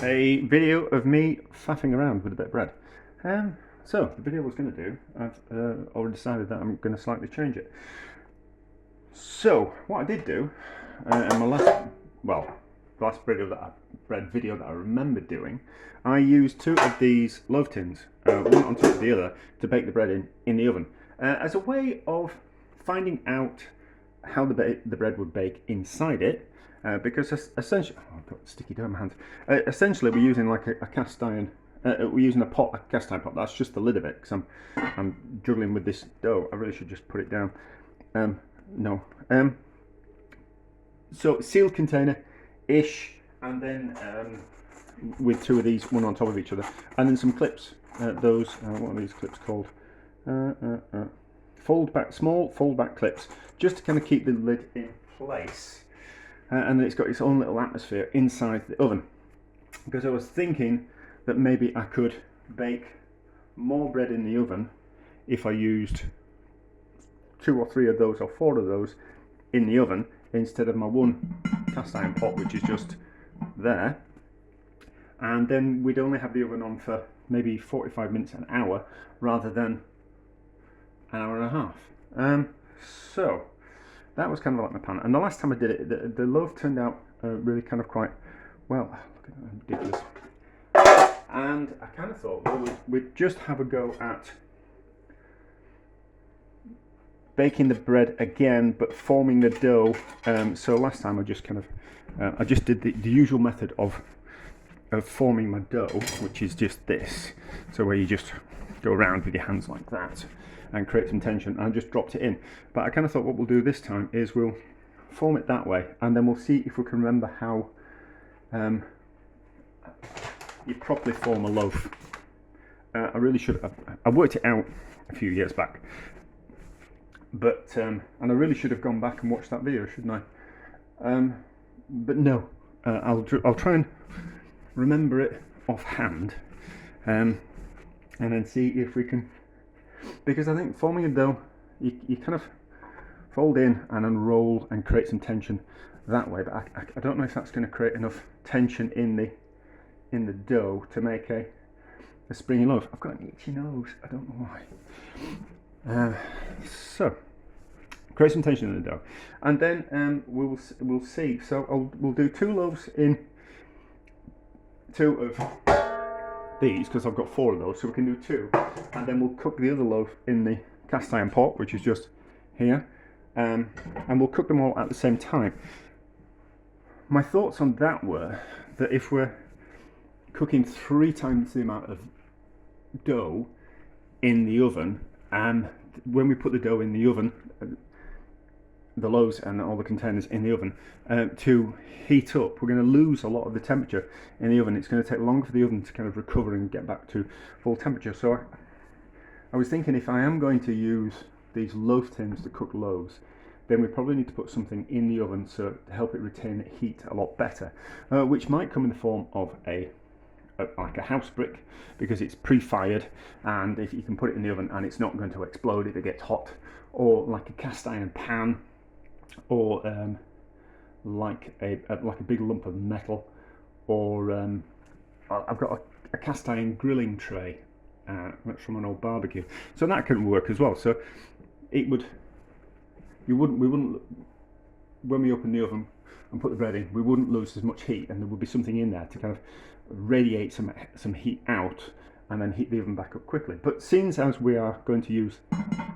a video of me faffing around with a bit of bread. So the video I was going to do, I've already decided that I'm going to slightly change it. So what I did do, in my last video that I remember doing, I used two of these loaf tins, one on top of the other, to bake the bread in the oven, as a way of finding out how the bread would bake inside it. Because essentially, I've got sticky dough in my hands. Essentially, we're using like a cast iron. We're using a cast iron pot. That's just the lid of it. Because I'm juggling with this dough. I really should just put it down. No. So sealed container, ish, and then with two of these, one on top of each other, and then some clips. Those what are these clips called? Small fold back clips, just to kind of keep the lid in place. And then it's got its own little atmosphere inside the oven, because I was thinking that maybe I could bake more bread in the oven if I used 2 or 3 of those or 4 of those in the oven instead of my one cast iron pot, which is just there, and then we'd only have the oven on for maybe 45 minutes, an hour, rather than an hour and a half. So that was kind of like my plan. And the last time I did it, the loaf turned out really kind of quite well. Look at that, ridiculous. And I kind of thought, well, we'd just have a go at baking the bread again, but forming the dough. So last time I just kind of, I just did the usual method of forming my dough, which is just this. So where you just go around with your hands like that and create some tension, and I just dropped it in. But I kind of thought what we'll do this time is we'll form it that way, and then we'll see if we can remember how you properly form a loaf. I really should have, I worked it out a few years back, but and I really should have gone back and watched that video, shouldn't I? But no, I'll try and remember it offhand, and then see if we can. Because I think forming a dough, you kind of fold in and unroll and create some tension that way. But I don't know if that's going to create enough tension in the dough to make a springy loaf. I've got an itchy nose. I don't know why. So create some tension in the dough, and then we'll see. So we'll do 2 loaves in 2 of these, because I've got 4 of those, so we can do 2, and then we'll cook the other loaf in the cast iron pot, which is just here, and we'll cook them all at the same time. My thoughts on that were that if we're cooking 3 times the amount of dough in the oven, and when we put the dough in the oven, the loaves and all the containers in the oven, to heat up, we're going to lose a lot of the temperature in the oven. It's going to take longer for the oven to kind of recover and get back to full temperature. So I was thinking, if I am going to use these loaf tins to cook loaves, then we probably need to put something in the oven to help it retain heat a lot better, which might come in the form of like a house brick, because it's pre-fired, and if you can put it in the oven and it's not going to explode if it gets hot, or like a cast iron pan, or like a big lump of metal, or I've got a cast iron grilling tray that's from an old barbecue, so that can work as well. So we wouldn't when we open the oven and put the bread in, we wouldn't lose as much heat, and there would be something in there to kind of radiate some heat out and then heat the oven back up quickly. But since as we are going to use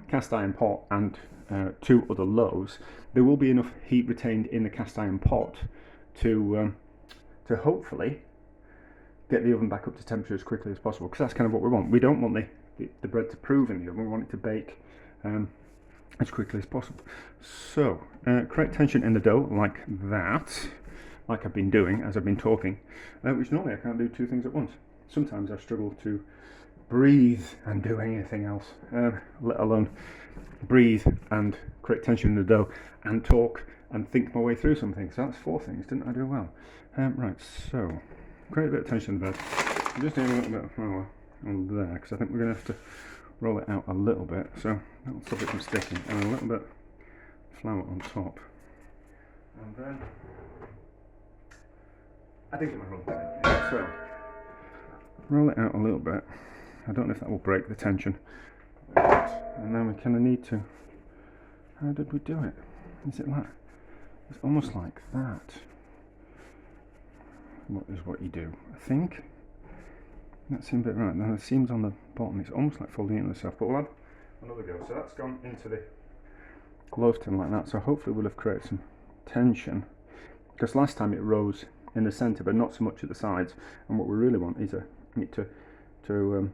cast iron pot and 2 other loaves, there will be enough heat retained in the cast iron pot to hopefully get the oven back up to temperature as quickly as possible, because that's kind of what we want. We don't want the bread to prove in the oven, we want it to bake as quickly as possible. So create tension in the dough like that, like I've been doing as I've been talking, which normally I can't do 2 things at once. Sometimes I struggle to breathe and do anything else, let alone breathe and create tension in the dough and talk and think my way through something. So that's 4 things. Didn't I do well? Right, so create a bit of tension in the bread. I'm just doing a little bit of flour on there, because I think we're going to have to roll it out a little bit, so that'll stop it from sticking, and a little bit of flour on top, and then I didn't get my roll tape. So roll it out a little bit. I don't know if that will break the tension. And then we kind of need to. How did we do it? Is it like? It's almost like that. What is what you do? I think that seems a bit right. Now the seams on the bottom. It's almost like folding into itself. But we'll have another go. So that's gone into the loaf tin like that. So hopefully we'll have created some tension. Because last time it rose in the centre, but not so much at the sides. And what we really want is it to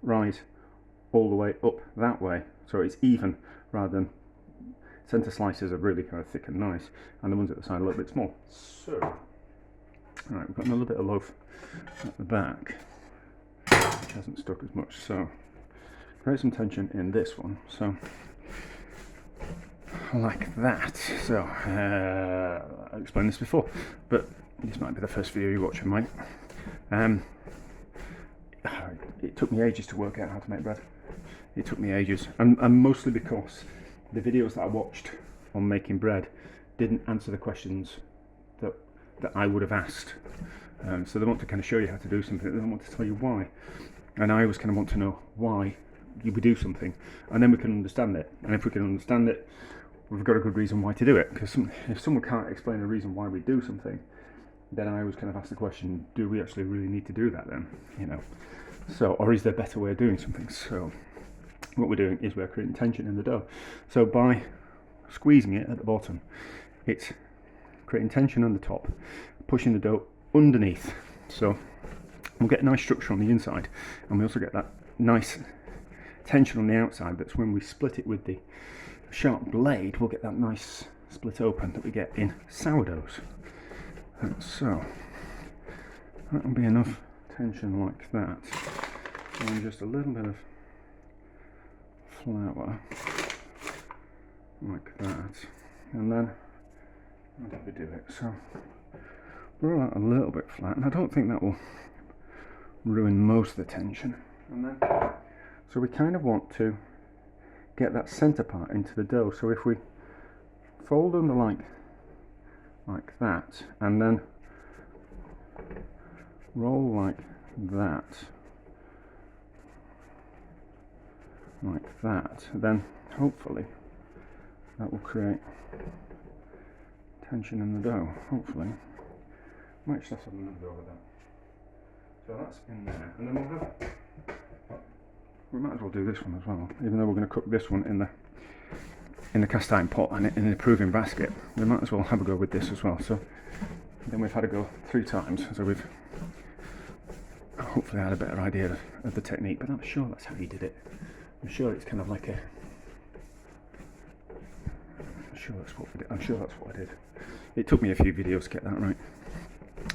rise all the way up that way, so it's even rather than centre slices are really kind of thick and nice, and the ones at the side a little bit small. So, right, we've got a little bit of loaf at the back, which hasn't stuck as much. So, create some tension in this one. So, like that. So, I explained this before, but this might be the first video you're watching, mate. It took me ages to work out how to make bread. It took me ages, and mostly because the videos that I watched on making bread didn't answer the questions that I would have asked. So they want to kind of show you how to do something, they don't want to tell you why. And I always kind of want to know why you would do something, and then we can understand it. And if we can understand it, we've got a good reason why to do it. Because if someone can't explain a reason why we do something, then I always kind of ask the question, do we actually really need to do that then? You know, so, or is there a better way of doing something? So what we're doing is we're creating tension in the dough. So by squeezing it at the bottom, it's creating tension on the top, pushing the dough underneath. So we'll get a nice structure on the inside, and we also get that nice tension on the outside. That's when we split it with the sharp blade, we'll get that nice split open that we get in sourdoughs. So that will be enough tension like that, and just a little bit of flour like that, and then how did we do it? So roll out a little bit flat, and I don't think that will ruin most of the tension. And then so we kind of want to get that center part into the dough. So if we fold under like that, and then roll like that, then hopefully that will create tension in the dough. Hopefully, might just have to have another go with that. So that's in there, and then we might as well do this one as well. Even though we're going to cook this one in the cast iron pot and in the proving basket, we might as well have a go with this as well. So then we've had a go 3 times, so we've hopefully had a better idea of the technique. But I'm sure that's how he did it. I'm sure it's kind of like I'm sure that's what we did. I'm sure that's what I did. It took me a few videos to get that right.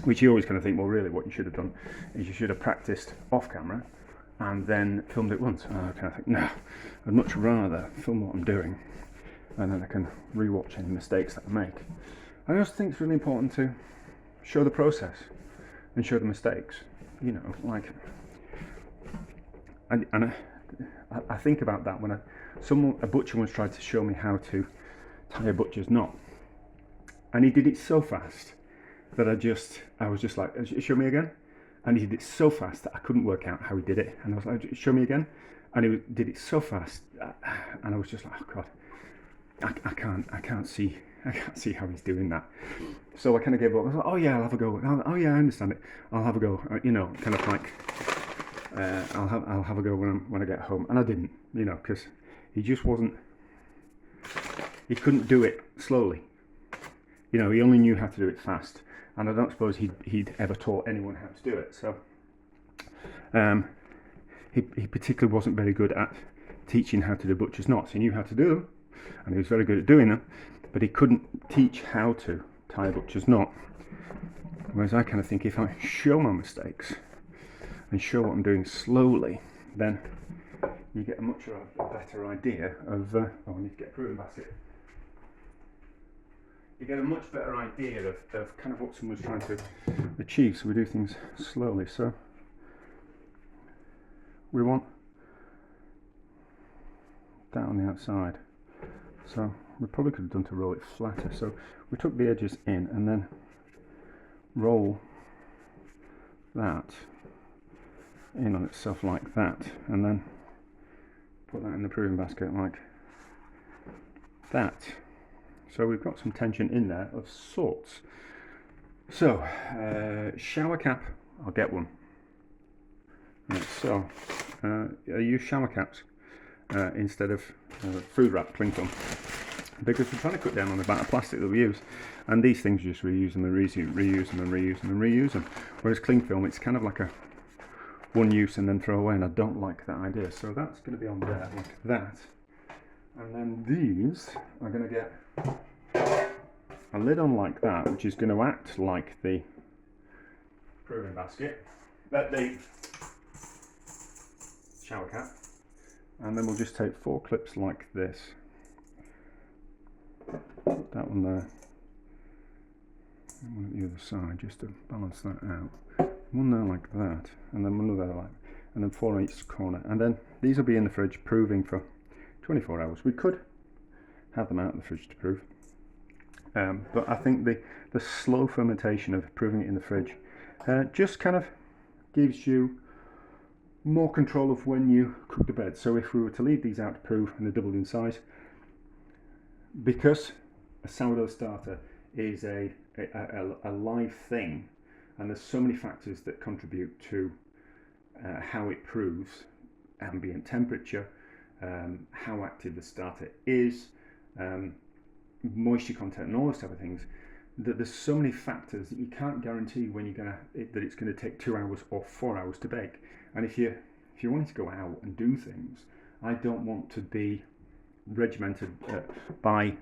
Which you always kind of think, well, really, what you should have done is you should have practiced off camera and then filmed it once. And I kind of think, no, I'd much rather film what I'm doing, and then I can re-watch any mistakes that I make. I also think it's really important to show the process and show the mistakes. You know, like, and I think about that when a butcher once tried to show me how to tie a butcher's knot, and he did it so fast that I was just like, show me again. And he did it so fast that I couldn't work out how he did it. And I was like, show me again. And he did it so fast, and I was just like, oh God, I can't see how he's doing that. So I kind of gave up. I was like, oh yeah, I'll have a go. Oh yeah, I understand it. I'll have a go. You know, kind of like, I'll have a go when I get home. And I didn't, you know, because he just wasn't. He couldn't do it slowly. You know, he only knew how to do it fast. And I don't suppose he'd ever taught anyone how to do it. So he particularly wasn't very good at teaching how to do butcher's knots. He knew how to do them, and he was very good at doing them, but he couldn't teach how to tie a butcher's knot. Whereas I kind of think if I show my mistakes and show what I'm doing slowly, then you get a much better idea of. Oh, I need to get a proving basket. You get a much better idea of kind of what someone's trying to achieve. So we do things slowly. So we want that on the outside. So we probably could have done to roll it flatter. So we took the edges in and then roll that in on itself like that, and then put that in the proving basket like that. So we've got some tension in there of sorts. So shower cap, I'll get one. Right, so I use shower caps instead of food wrap cling film, because we're trying to cut down on the amount of plastic that we use, and these things just reuse them and reuse them and reuse them and reuse them, whereas cling film, it's kind of like a one use and then throw away, and I don't like that idea. So that's going to be on there like that, and then these are going to get a lid on like that, which is going to act like the proving basket, the shower cap, and then we'll just take 4 clips like this. That one there, and one at the other side, just to balance that out. One there like that, and then one there like, and then 4 on each corner, and then these will be in the fridge proving for 24 hours. We could have them out of the fridge to prove, but I think the slow fermentation of proving it in the fridge just kind of gives you more control of when you cook the bread. So if we were to leave these out to prove and they're doubled in size, because a sourdough starter is a live thing, and there's so many factors that contribute to how it proves: ambient temperature, how active the starter is, moisture content, and all those type of things, that there's so many factors that you can't guarantee when you're that it's going to take 2 hours or 4 hours to bake. And if you wanted to go out and do things, I don't want to be regimented by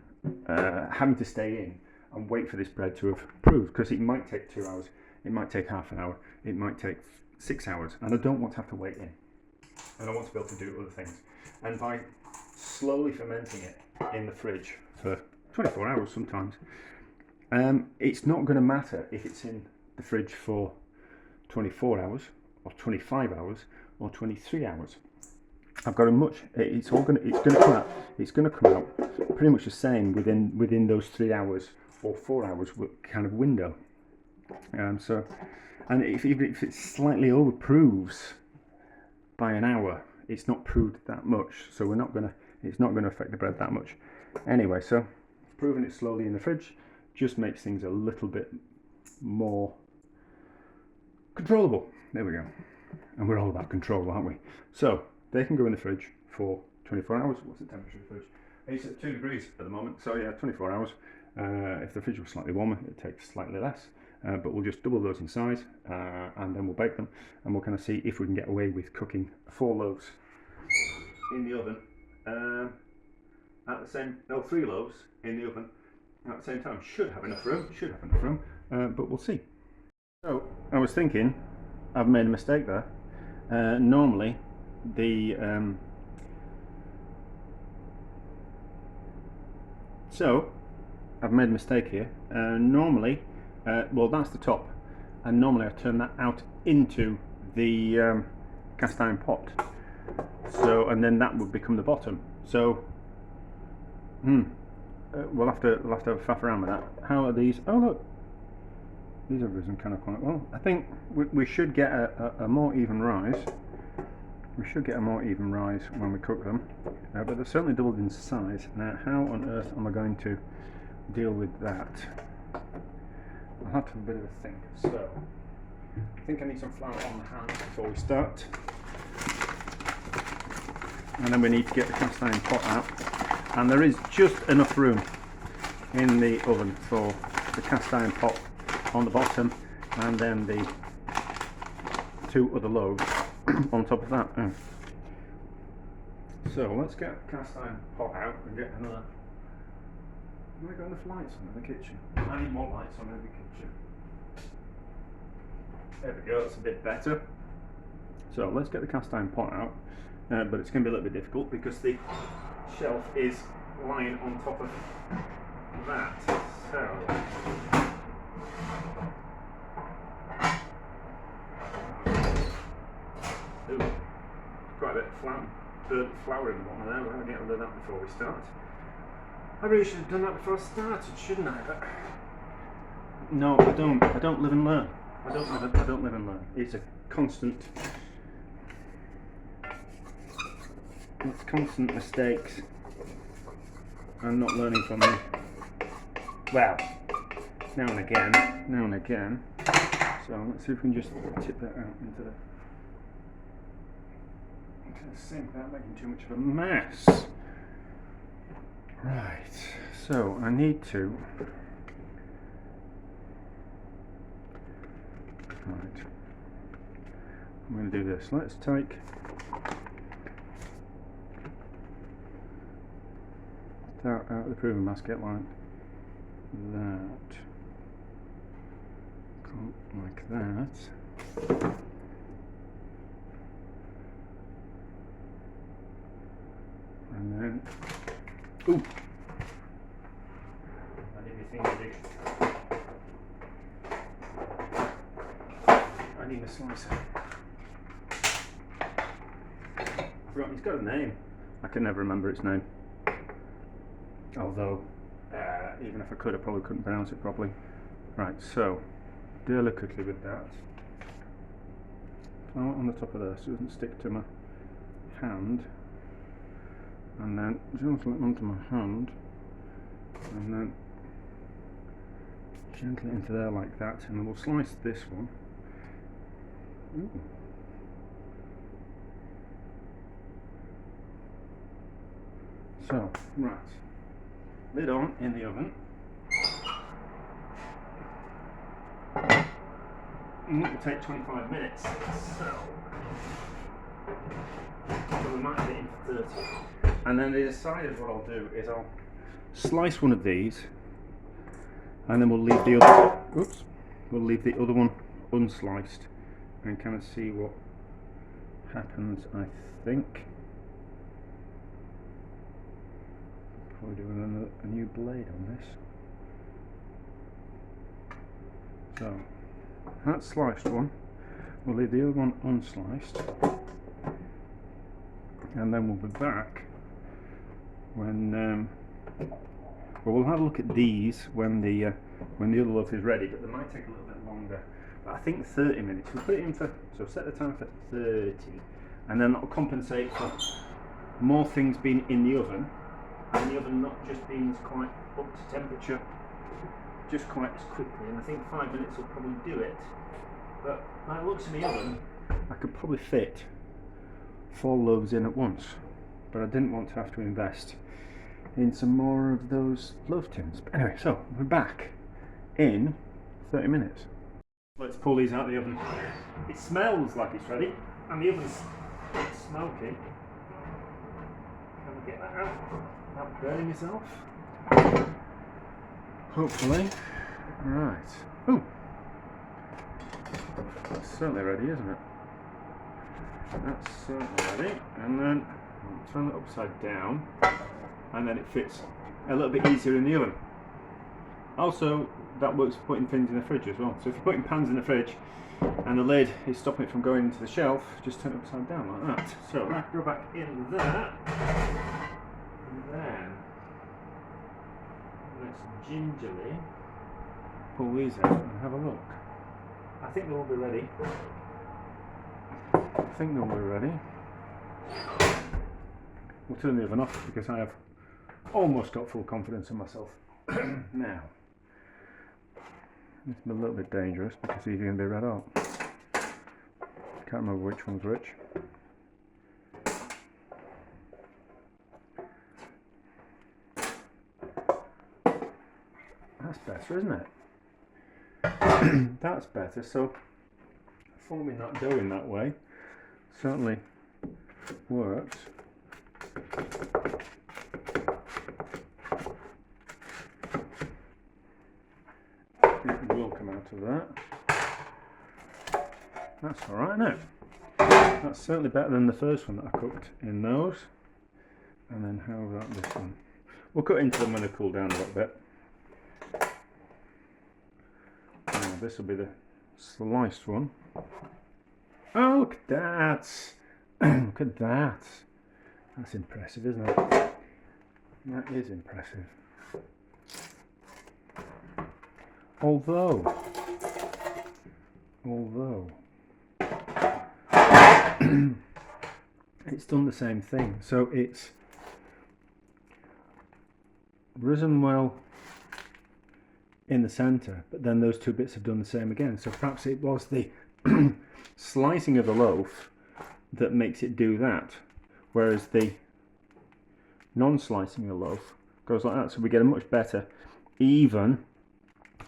having to stay in and wait for this bread to have proved, because it might take 2 hours, it might take half an hour, it might take 6 hours, and I don't want to have to wait in, and I want to be able to do other things. And by slowly fermenting it in the fridge for 24 hours sometimes, it's not going to matter if it's in the fridge for 24 hours or 25 hours or 23 hours. I've got a much, it's going to come out pretty much the same within those 3 hours or 4 hours kind of window. So, and if it slightly over proves by an hour, it's not proved that much, so it's not going to affect the bread that much. Anyway, so proving it slowly in the fridge just makes things a little bit more controllable. There we go. And we're all about control, aren't we? So they can go in the fridge for 24 hours. What's the temperature of the fridge? It's at 2 degrees at the moment, so yeah, 24 hours. If the fridge was slightly warmer, it takes slightly less, but we'll just double those in size, and then we'll bake them, and we'll kind of see if we can get away with cooking 4 loaves in the oven at the same, no, 3 loaves in the oven at the same time. Should have enough room, but we'll see. So I was thinking, I've made a mistake there. Normally so I've made a mistake here. Normally, well, that's the top, and normally I turn that out into the cast iron pot. So, and then that would become the bottom. So, we'll have to have a faff around with that. How are these? Oh look, these have risen kind of quite well. I think we should get a more even rise. We should get a more even rise when we cook them, but they're certainly doubled in size. Now, how on earth am I going to deal with that? I'll have to have a bit of a think. So, I think I need some flour on the hands before we start. And then we need to get the cast iron pot out. And there is just enough room in the oven for the cast iron pot on the bottom, and then the 2 other loaves on top of that. So let's get the cast iron pot out and get another. Have I got enough lights on in the kitchen? I need more lights on in the kitchen. There we go, that's a bit better. So let's get the cast iron pot out, but it's going to be a little bit difficult because the shelf is lying on top of that. So ooh, quite a bit of flour in the bottom there. We're going to get rid of that before we start. I really should have done that before I started, shouldn't I? But No, I don't. I don't live and learn. I don't live and learn. It's a constant. It's constant mistakes and not learning from them. Well, now and again. So let's see if we can just tip that out into the sink without making too much of a mess. Right, so I need to. Right, I'm going to do this. Let's take that out of the proving basket like that. Like that. And then, ooh, I need my finger dig. I need a slicer. Right, he's got a name. I can never remember its name. Although, even if I could, I probably couldn't pronounce it properly. Right, so, delicately with that. Flour on the top of there so it doesn't stick to my hand. And then gently onto my hand. And then gently into there like that. And then we'll slice this one. Ooh. So, right. Lid on in the oven. And it will take 25 minutes. So we might get in for 30. And then I decided what I'll do is I'll slice one of these and then we'll leave the other one unsliced and kind of see what happens. I think probably doing a new blade on this. So that sliced one, we'll leave the other one unsliced, and then we'll be back when well, we'll have a look at these when the other loaf is ready, but they might take a little bit longer. But I think 30 minutes. We'll put it in for, so set the time for 30, and then that'll compensate for more things being in the oven, and the oven not just being quite up to temperature just quite as quickly. And I think 5 minutes will probably do it. But by the looks of the oven, I could probably fit 4 loaves in at once, but I didn't want to have to invest in some more of those loaf tins. But anyway, so we're back in 30 minutes. Let's pull these out of the oven. It smells like it's ready, and the oven's smoking. Can we get that out without burning myself? Hopefully. Right. Ooh. That's certainly ready, isn't it? That's certainly ready. And then I'll turn it upside down, and then it fits a little bit easier in the oven. Also, that works for putting things in the fridge as well. So if you're putting pans in the fridge and the lid is stopping it from going into the shelf, just turn it upside down like that. So I go back in there, and then let's gingerly pull these out and have a look. I think they'll be ready. We'll turn the oven off because I have almost got full confidence in myself. Now, it's a little bit dangerous because these are going to be red hot. Can't remember which one's which. That's better, isn't it? That's better. So forming that dough in that way certainly works. It will come out of that. That's alright now. That's certainly better than the first one that I cooked in those. And then how about this one? We'll cut into them when they cool down a little bit. Now this will be the sliced one. Oh, look at that! Look at that! That's impressive, isn't it? That is impressive. although it's done the same thing. So it's risen well in the center, but then those two bits have done the same again. So perhaps it was the slicing of the loaf that makes it do that, whereas the non-slicing of the loaf goes like that. So we get a much better even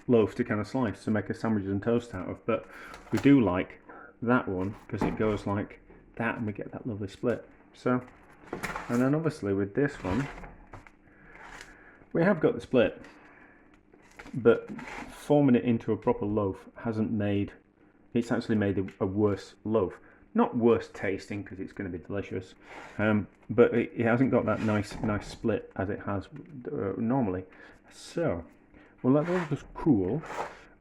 loaf to kind of slice to make a sandwiches and toast out of. But we do like that one because it goes like that and we get that lovely split. So, and then obviously with this one we have got the split, but forming it into a proper loaf hasn't made, it's actually made a worse loaf. Not worse tasting because it's going to be delicious, but it hasn't got that nice split as it has normally. So we'll let those just cool,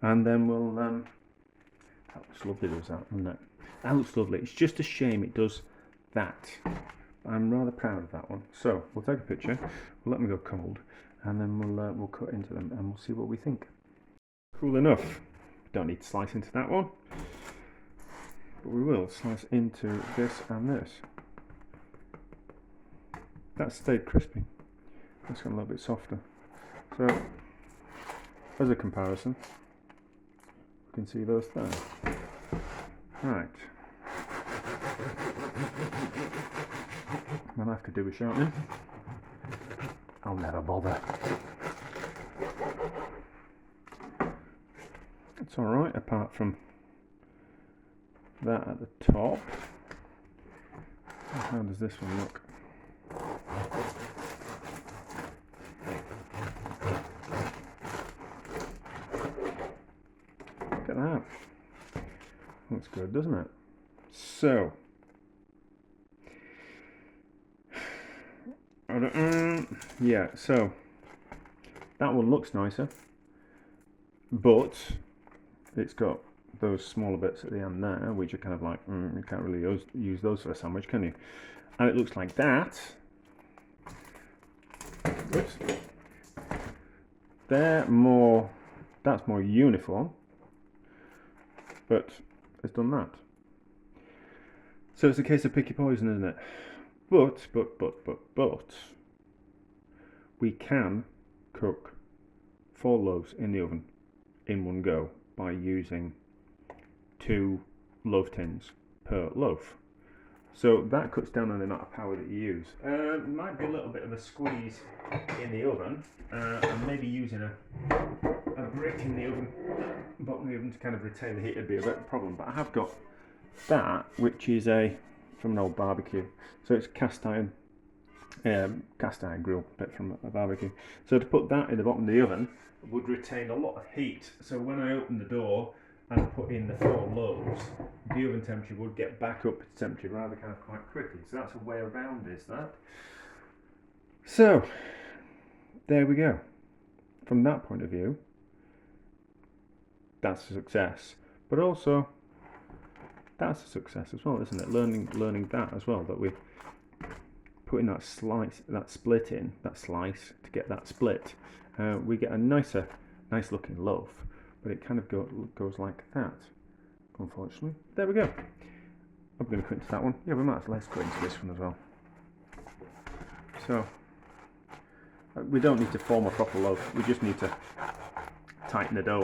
and then we'll that looks lovely, does that, doesn't it? That looks lovely. It's just a shame it does that. I'm rather proud of that one. So we'll take a picture, we'll let them go cold, and then we'll cut into them and we'll see what we think. Cool enough. Don't need to slice into that one, but we will slice into this and this. That stayed crispy. That's got a little bit softer. So as a comparison, we can see those there. Right. My knife could do with sharpening. I'll never bother. It's alright apart from that at the top. How does this one look? Look at that. Looks good, doesn't it? So yeah, so that one looks nicer, but it's got those smaller bits at the end there, which are kind of like, you can't really use those for a sandwich, can you? And it looks like that. Oops. That's more uniform, but it's done that. So it's a case of pick your poison, isn't it? But we can cook 4 loaves in the oven in one go by using 2 loaf tins per loaf. So that cuts down on the amount of power that you use. Might be a little bit of a squeeze in the oven, and maybe using a brick in the oven, bottom of the oven to kind of retain the heat would be a bit of a problem. But I have got that, which is from an old barbecue. So it's cast iron grill bit from a barbecue. So to put that in the bottom of the oven would retain a lot of heat. So when I open the door and put in the 4 loaves, the oven temperature would get back up to temperature rather kind of quite quickly. So that's a way around that. So there we go. From that point of view, that's a success. But also, that's a success as well, isn't it? Learning that as well, that we're putting that slice to get that split. We get a nice looking loaf, but it kind of goes like that, unfortunately. There we go. I'm going to cut into that one. Yeah, we might as well cut into this one as well. So we don't need to form a proper loaf. We just need to tighten the dough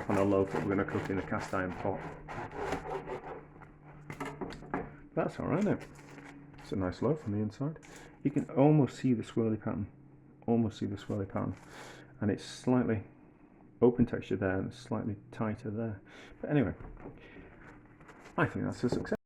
on a loaf that we're going to cook in a cast iron pot. That's all right now. It's a nice loaf on the inside. You can almost see the swirly pattern. And it's slightly open texture there and slightly tighter there. But anyway, I think that's a success.